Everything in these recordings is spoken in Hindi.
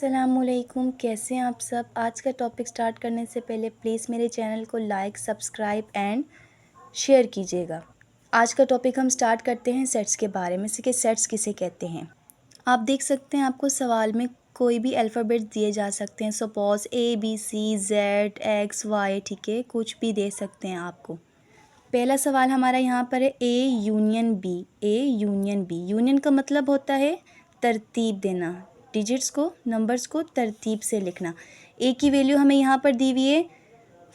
अस्सलामुअलैकुम, कैसे हैं आप सब। आज का टॉपिक स्टार्ट करने से पहले प्लीज़ मेरे चैनल को लाइक, सब्सक्राइब एंड शेयर कीजिएगा। आज का टॉपिक हम स्टार्ट करते हैं सेट्स के बारे में से कि सेट्स किसे कहते हैं। आप देख सकते हैं आपको सवाल में कोई भी अल्फ़ाबेट दिए जा सकते हैं। सपोज़ ABCZ X Y, ठीक है, कुछ भी दे सकते हैं आपको। पहला सवाल हमारा यहाँ पर है A union B। A union B, union का मतलब होता है तरतीब देना, डिजिट्स को, नंबर्स को तरतीब से लिखना। A की वैल्यू हमें यहाँ पर दी हुई है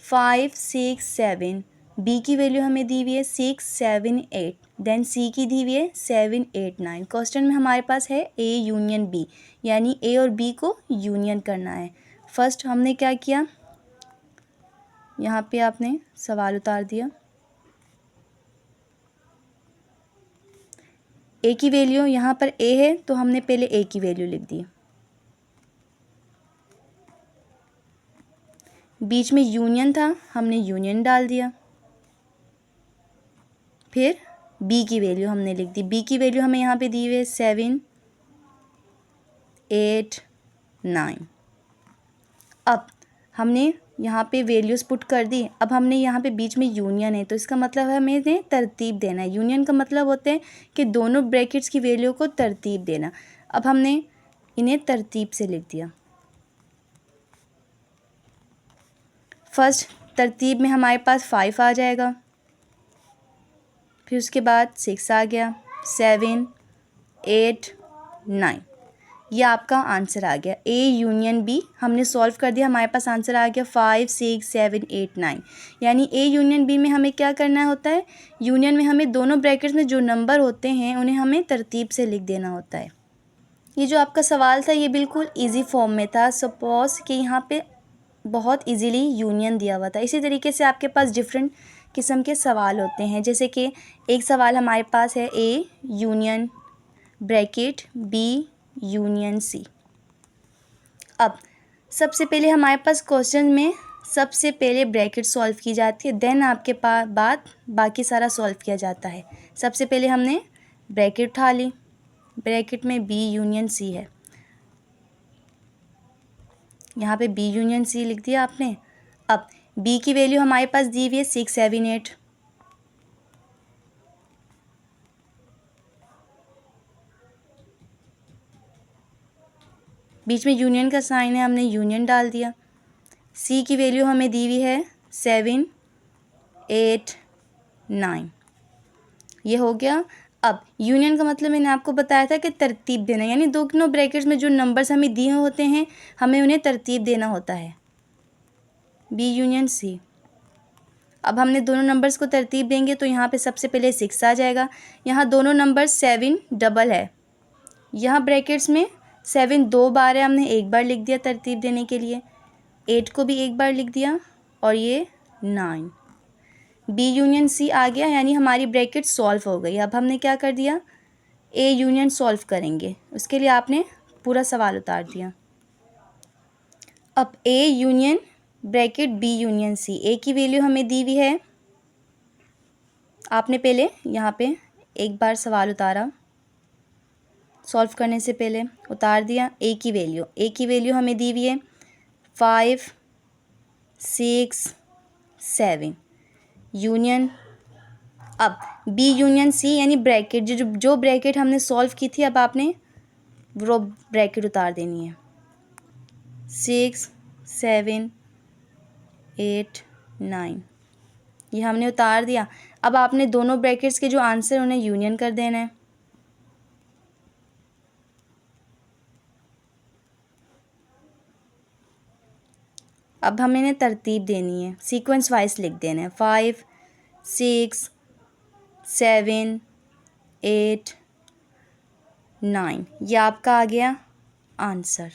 5, 6, 7। B की वैल्यू हमें दी हुई है 6, 7, 8। देन C की दी हुई है 7, 8, 9। क्वेश्चन में हमारे पास है A यूनियन B, यानी A और B को यूनियन करना है। फर्स्ट हमने क्या किया, यहाँ पे आपने सवाल उतार दिया। ए की वैल्यू यहाँ पर ए है तो हमने पहले ए की वैल्यू लिख दी। बीच में यूनियन था, हमने यूनियन डाल दिया। फिर बी की वैल्यू हमने लिख दी। बी की वैल्यू हमें यहाँ पे दी हुई है 7, 8, 9। अब हमने यहाँ पे वैल्यूज़ पुट कर दी। अब हमने यहाँ पे बीच में यूनियन है तो इसका मतलब है हमें इन्हें तरतीब देना है। यूनियन का मतलब होता है कि दोनों ब्रैकेट्स की वैल्यू को तरतीब देना। अब हमने इन्हें तरतीब से लिख दिया। फर्स्ट तरतीब में हमारे पास 5 आ जाएगा, फिर उसके बाद 6 आ गया, 7, 8, 9। ये आपका आंसर आ गया। ए यूनियन बी हमने सॉल्व कर दिया, हमारे पास आंसर आ गया 5, 6, 7, 8, 9। यानी ए यूनियन बी में हमें क्या करना होता है, यूनियन में हमें दोनों ब्रैकेट्स में जो नंबर होते हैं उन्हें हमें तरतीब से लिख देना होता है। ये जो आपका सवाल था ये बिल्कुल ईजी फॉर्म में था। सपोज़ कि यहाँ पे बहुत इजीली यूनियन दिया हुआ था। इसी तरीके से आपके पास डिफरेंट किस्म के सवाल होते हैं। जैसे कि एक सवाल हमारे पास है A union bracket B union C. अब सबसे पहले हमारे पास क्वेश्चन में सबसे पहले ब्रैकेट सॉल्व की जाती है, देन आपके पास बाकी सारा सॉल्व किया जाता है। सबसे पहले हमने ब्रैकेट उठा ली, ब्रैकेट में बी यूनियन सी है, यहाँ पे बी यूनियन सी लिख दिया आपने। अब बी की वैल्यू हमारे पास दी हुई है 6, 7, 8। बीच में यूनियन का साइन है, हमने यूनियन डाल दिया। सी की वैल्यू हमें दी हुई है 7, 8, 9। ये हो गया। अब यूनियन का मतलब मैंने आपको बताया था कि तरतीब देना, यानी दोनों ब्रैकेट्स में जो नंबर्स हमें दिए होते हैं हमें उन्हें तरतीब देना होता है। B union C. अब हमने दोनों नंबर्स को तरतीब देंगे तो यहाँ पे सबसे पहले 6 आ जाएगा। यहाँ दोनों नंबर 7 डबल है, यहाँ ब्रैकेट्स में 7 2 बार है, हमने एक बार लिख दिया तरतीब देने के लिए। 8 को भी एक बार लिख दिया और ये 9। बी यूनियन सी आ गया, यानी हमारी ब्रैकेट सॉल्व हो गई। अब हमने क्या कर दिया, ए यूनियन सॉल्व करेंगे, उसके लिए आपने पूरा सवाल उतार दिया। अब A union bracket B union C, A की वैल्यू हमें दी हुई है, आपने पहले यहाँ पे एक बार सवाल उतारा, सॉल्व करने से पहले उतार दिया। ए की वैल्यू हमें दी हुई है 5, 6, 7 यूनियन। अब बी यूनियन सी यानी ब्रैकेट, जो ब्रैकेट हमने सॉल्व की थी अब आपने वो ब्रैकेट उतार देनी है। 6, 7, 8, 9 ये हमने उतार दिया। अब आपने दोनों ब्रैकेट्स के जो आंसर उन्हें यूनियन कर देना है। अब हमें इन्हें तरतीब देनी है, सीक्वेंस वाइज लिख देना है। 5, 6, 7, 8, 9 ये आपका आ गया आंसर।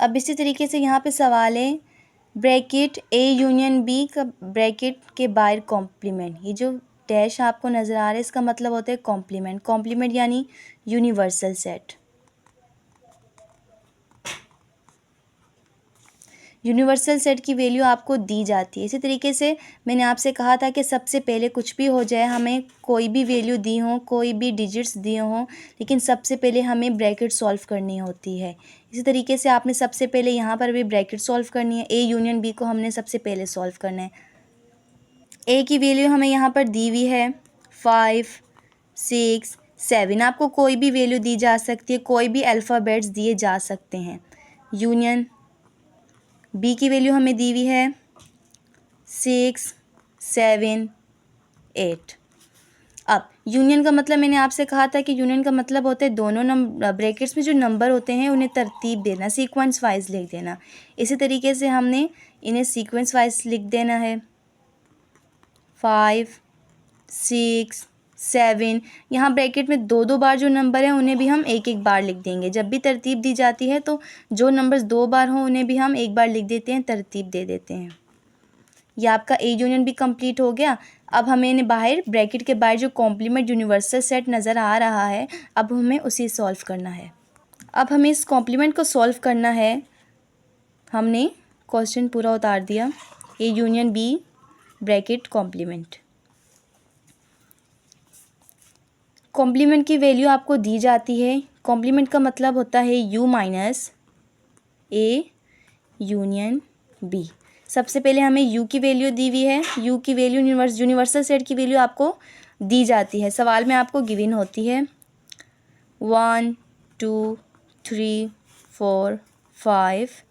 अब इसी तरीके से यहाँ पे सवाल है ब्रैकेट ए यूनियन बी का ब्रैकेट के बाहर कॉम्प्लीमेंट। ये जो डैश आपको नज़र आ रहा है इसका मतलब होता है कॉम्प्लीमेंट। कॉम्प्लीमेंट यानी यूनिवर्सल सेट। यूनिवर्सल सेट की वैल्यू आपको दी जाती है। इसी तरीके से मैंने आपसे कहा था कि सबसे पहले कुछ भी हो जाए, हमें कोई भी वैल्यू दी हो, कोई भी डिजिट्स दिए हों, लेकिन सबसे पहले हमें ब्रैकेट सॉल्व करनी होती है। इसी तरीके से आपने सबसे पहले यहाँ पर भी ब्रैकेट सॉल्व करनी है। ए यूनियन बी को हमने सबसे पहले सॉल्व करना है। ए की वैल्यू हमें यहाँ पर दी हुई है 5, 6, 7। आपको कोई भी वैल्यू दी जा सकती है, कोई भी अल्फ़ाबेट्स दिए जा सकते हैं। यूनियन बी की वैल्यू हमें दी हुई है 6, 7, 8। अब यूनियन का मतलब मैंने आपसे कहा था कि यूनियन का मतलब होता है दोनों ब्रैकेट्स में जो नंबर होते हैं उन्हें तरतीब देना, सीक्वेंस वाइज लिख देना। इसी तरीके से हमने इन्हें सीक्वेंस वाइज लिख देना है। 5, 6, 7। यहाँ ब्रैकेट में दो दो बार जो नंबर हैं उन्हें भी हम एक एक बार लिख देंगे। जब भी तरतीब दी जाती है तो जो नंबर्स 2 बार हों उन्हें भी हम एक बार लिख देते हैं, तरतीब दे देते हैं। यह आपका ए यूनियन भी कंप्लीट हो गया। अब हमें इन्हें बाहर ब्रैकेट के बाहर जो कॉम्प्लीमेंट यूनिवर्सल सेट नज़र आ रहा है, अब हमें उसे सॉल्व करना है। अब हमें इस कॉम्प्लीमेंट को सॉल्व करना है। हमने क्वेश्चन पूरा उतार दिया। A union B bracket complement. Complement की वैल्यू आपको दी जाती है। कॉम्प्लीमेंट का मतलब होता है U minus A union B. सबसे पहले हमें यू की वैल्यू दी हुई है। यू की वैल्यू यूनिवर्सल सेट की वैल्यू आपको दी जाती है, सवाल में आपको गिवन होती है। 1, 2, 3, 4, 5,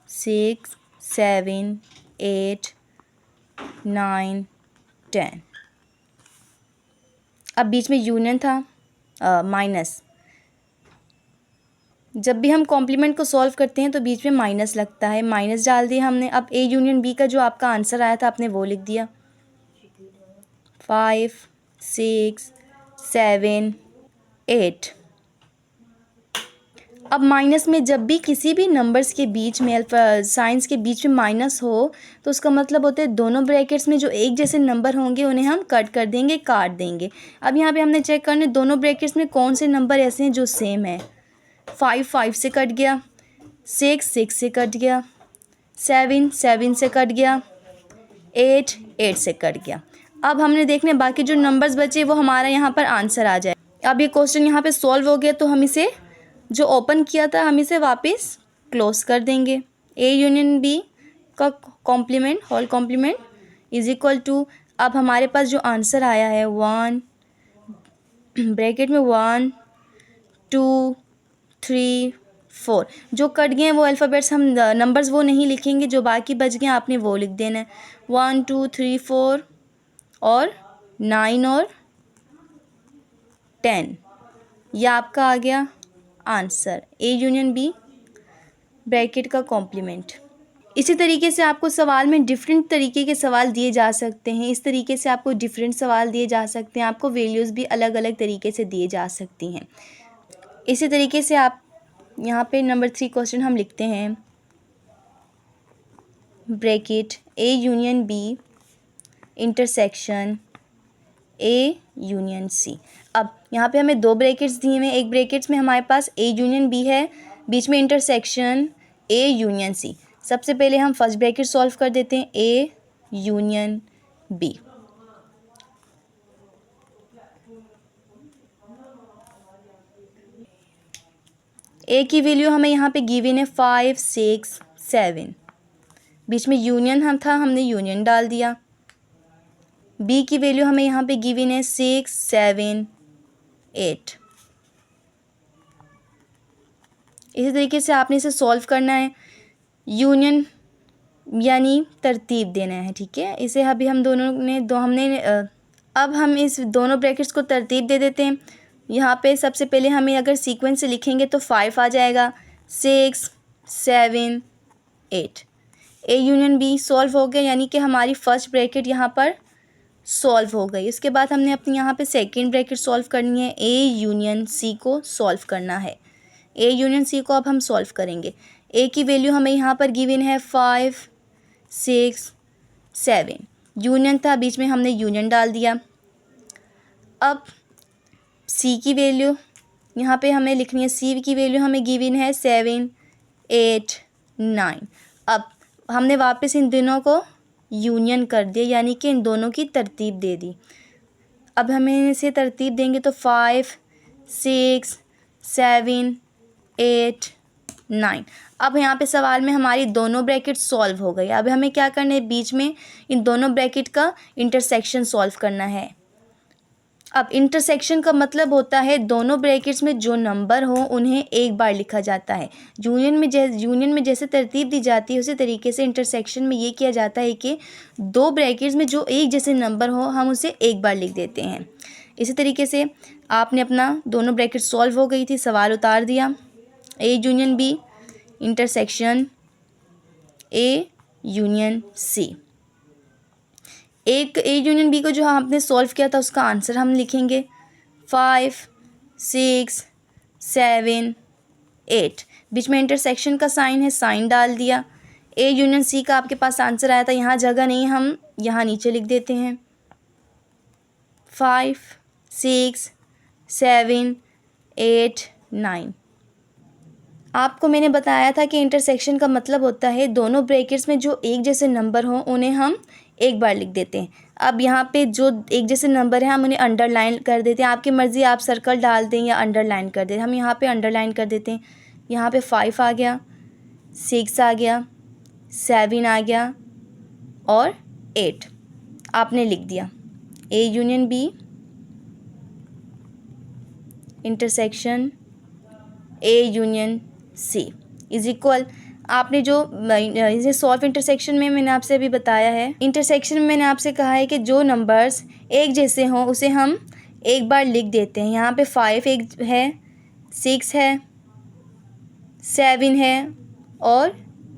6, 7, 8, 9, 10। अब बीच में यूनियन था, माइनस। जब भी हम कॉम्प्लीमेंट को सॉल्व करते हैं तो बीच में माइनस लगता है, माइनस डाल दिया हमने। अब ए यूनियन बी का जो आपका आंसर आया था आपने वो लिख दिया। 5, 6, 7, 8। अब माइनस में जब भी किसी भी नंबर्स के बीच में साइंस के बीच में माइनस हो तो उसका मतलब होता है दोनों ब्रैकेट्स में जो एक जैसे नंबर होंगे उन्हें हम कट कर देंगे, काट देंगे। अब यहाँ पे हमने चेक करना है दोनों ब्रैकेट्स में कौन से नंबर ऐसे हैं जो सेम है। 5, 5 से कट गया, 6, 6 से कट गया, 7, 7 से कट गया, 8, 8 से कट गया। अब हमने देखने बाकी जो नंबर्स बचे वो हमारा यहाँ पर आंसर आ जाए। अब ये क्वेश्चन यहाँ पे सॉल्व हो गया तो हम इसे जो ओपन किया था हम इसे वापस क्लोज कर देंगे। ए यूनियन बी का complement, whole complement is equal to, अब हमारे पास जो आंसर आया है 1 ब्रैकेट में 1, 2, 3, 4। जो कट गए हैं वो अल्फ़ाबेट्स हम नंबर्स वो नहीं लिखेंगे, जो बाकी बच गए आपने वो लिख देना है। 1, 2, 3, 4 और 9 और 10। यह आपका आ गया answer, A union B bracket का कॉम्प्लीमेंट। इसी तरीके से आपको सवाल में डिफरेंट तरीके के सवाल दिए जा सकते हैं। इस तरीके से आपको डिफरेंट सवाल दिए जा सकते हैं, आपको वैल्यूज़ भी अलग अलग तरीके से दिए जा सकती हैं। इसी तरीके से आप यहाँ पे नंबर 3 क्वेश्चन हम लिखते हैं, bracket A union B intersection A union C. अब यहाँ पे हमें 2 ब्रैकेट्स दिए हुए हैं। एक ब्रैकेट्स में हमारे पास ए यूनियन बी है, बीच में इंटरसेक्शन ए यूनियन सी। सबसे पहले हम फर्स्ट ब्रैकेट सॉल्व कर देते हैं, ए यूनियन बी। ए की वैल्यू हमें यहाँ पे गिवन है 5, 6, 7। बीच में यूनियन हमने यूनियन डाल दिया। बी की वैल्यू हमें यहाँ पे गिवन है 6, 7, 8। इसी तरीके से आपने इसे सॉल्व करना है, यूनियन यानी तरतीब देना है, ठीक है। इसे अभी हम दोनों ने अब हम इस दोनों ब्रैकेट्स को तरतीब दे देते हैं। यहाँ पे सबसे पहले हमें अगर सीक्वेंस से लिखेंगे तो 5 आ जाएगा, 6, 7, 8। ए यूनियन बी सॉल्व हो गया, यानी कि हमारी फर्स्ट ब्रैकेट यहाँ पर सॉल्व हो गई। इसके बाद हमने अपनी यहाँ पे सेकंड ब्रैकेट सॉल्व करनी है, ए यूनियन सी को सॉल्व करना है। ए यूनियन सी को अब हम सॉल्व करेंगे। ए की वैल्यू हमें यहाँ पर गिवन है 5, 6, 7। यूनियन था, बीच में हमने यूनियन डाल दिया। अब सी की वैल्यू यहाँ पे हमें लिखनी है, सी की वैल्यू हमें गिवन है 7, 8, 9। अब हमने वापस इन दोनों को यूनियन कर दिया, यानी कि इन दोनों की तरतीब दे दी। अब हमें इसे तरतीब देंगे तो 5 6 7 8 9। अब यहाँ पे सवाल में हमारी दोनों ब्रैकेट सॉल्व हो गई। अब हमें क्या करना है, बीच में इन दोनों ब्रैकेट का इंटरसेक्शन सॉल्व करना है। अब इंटरसेक्शन का मतलब होता है दोनों ब्रैकेट्स में जो नंबर हो उन्हें एक बार लिखा जाता है। यूनियन में जैसे तरतीब दी जाती है उसी तरीके से इंटरसेक्शन में ये किया जाता है कि दो ब्रैकेट्स में जो एक जैसे नंबर हो हम उसे एक बार लिख देते हैं। इसी तरीके से आपने अपना दोनों ब्रैकेट सॉल्व हो गई थी, सवाल उतार दिया। A union B intersection A union C. A union B को जो आपने सॉल्व किया था उसका आंसर हम लिखेंगे 5 6 7 8। बीच में इंटरसेक्शन का साइन है, साइन डाल दिया। ए यूनियन सी का आपके पास आंसर आया था, यहाँ जगह नहीं, हम यहाँ नीचे लिख देते हैं 5 6 7 8 9। आपको मैंने बताया था कि इंटरसेक्शन का मतलब होता है दोनों ब्रैकेट्स में जो एक जैसे नंबर हों उन्हें हम एक बार लिख देते हैं। अब यहाँ पे जो एक जैसे नंबर है हम उन्हें अंडरलाइन कर देते हैं। आपकी मर्ज़ी, आप सर्कल डाल दें या अंडरलाइन कर दें। हम यहाँ पे अंडरलाइन कर देते हैं। यहाँ पे 5 आ गया, 6 आ गया, 7 आ गया और 8 आपने लिख दिया। A union B intersection A union C is equal, आपने जो इसे सॉल्व इंटरसेक्शन में मैंने आपसे अभी बताया है। इंटरसेक्शन में मैंने आपसे कहा है कि जो नंबर्स एक जैसे हों उसे हम एक बार लिख देते हैं। यहाँ पे 5 एक है, 6 है, 7 है और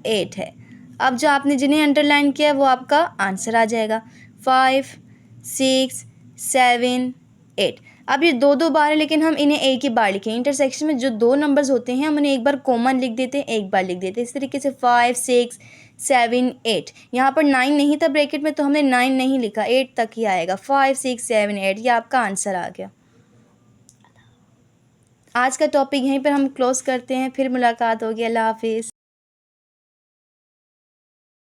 8 है। अब जो आपने जिन्हें अंडरलाइन किया वो आपका आंसर आ जाएगा 5 6 7 8। अब ये दो बार है लेकिन हम इन्हें एक ही बार लिखें। इंटरसेक्शन में जो दो नंबर्स होते हैं हम उन्हें एक बार कॉमन लिख देते हैं, एक बार लिख देते हैं। इस तरीके से 5 6 7 8। यहाँ पर 9 नहीं था ब्रैकेट में तो हमने 9 नहीं लिखा, 8 तक ही आएगा। 5 6 7 8 ये आपका आंसर आ गया। आज का टॉपिक यहीं पर हम क्लोज करते हैं, फिर मुलाकात होगी। अल्लाह हाफिज़।